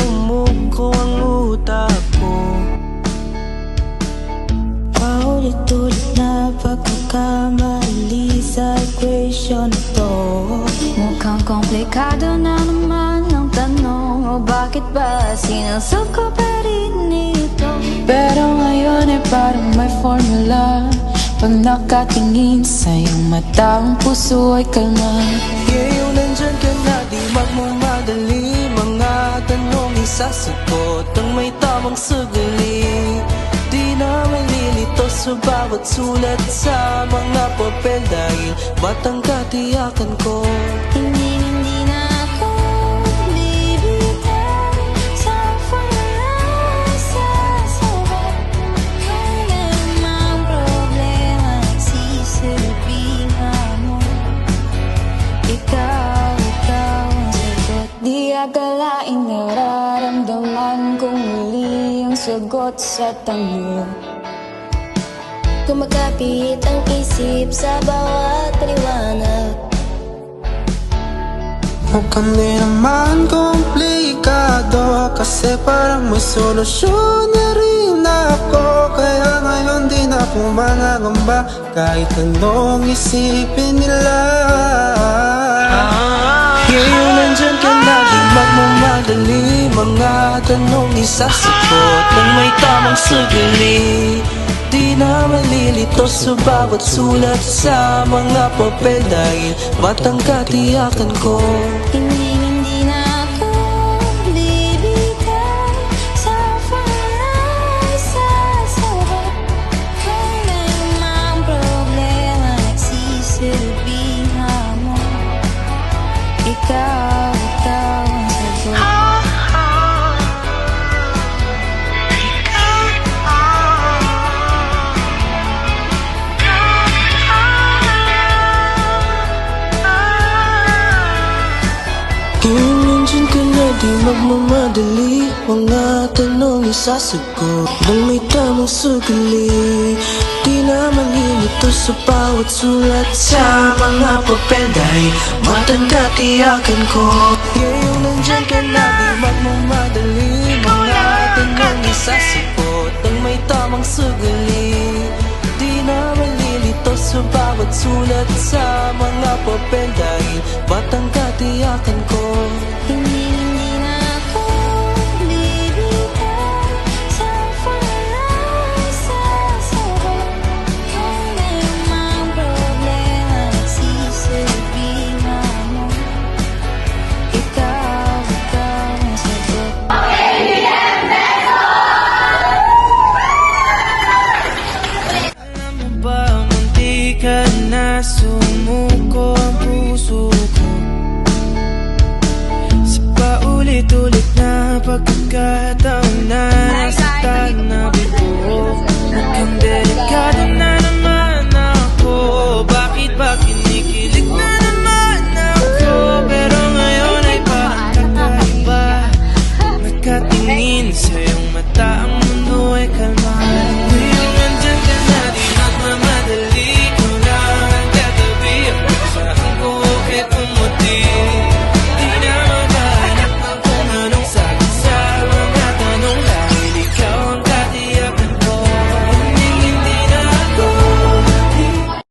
sumuko ang utak ko. Paulit-ulit na pagkakamali sa equation na to. Mukhang komplikado na naman ang tanong, o bakit ba sinusuko pa rin ito? Pero ngayon ay parang may formula. Pag nakatingin sa iyong mata, ang puso ay kalma. Ngayon nandyan ka na, di magmamadali. Mga tanong isasagot ang may tamang sagali. Di na malilito sa bawat sulat sa mga papel, dahil batang katiyakan ko. Hindi na ako bibitaw sa pag-aasasabat. Kung merong problema, sisilbihan mo. Ikaw ang sagot. Di akalain nararamdaman kong muli ang sagot sa tanong. Kumakapit ang isip sa bawat liwanag. Mukhang di naman komplikado, kasi parang may solusyon na rin ako. Kaya ngayon di na ako mangangamba, kahit anong isipin nila. Ngayon nandyan ka na, di magmamadali. Mga tanong isasagot ng may tamang sagali. Di na malilito sa bawat sulat sa mga papel, dahil batang katiyakan ko. Hindi na ako bibitaw sa pag-aasasabat. Kung merong problema, sisilbihan mo. Ikaw ang sagot. Ngayon nandyan ka na, di magmamadali. Mga tanong isasagot ng may tamang sagali. Di na malilito sa bawat sulat sa mga papel, dahil batang katiyakan ko. Ngayon nandyan ka na, di magmamadali. Mga tanong isasagot ng may tamang sagali. Di na malilito sa bawat sulat sa mga papel, dahil batang katiyakan ko. Hindi na ako bibitaw sa pag-aasasabat. Kung merong problema, sisilbihan mo. Ikaw ang sagot. Alam mo ba, munti ka na sumuko ang puso ko. Sa paulit-ulit na pagkakataon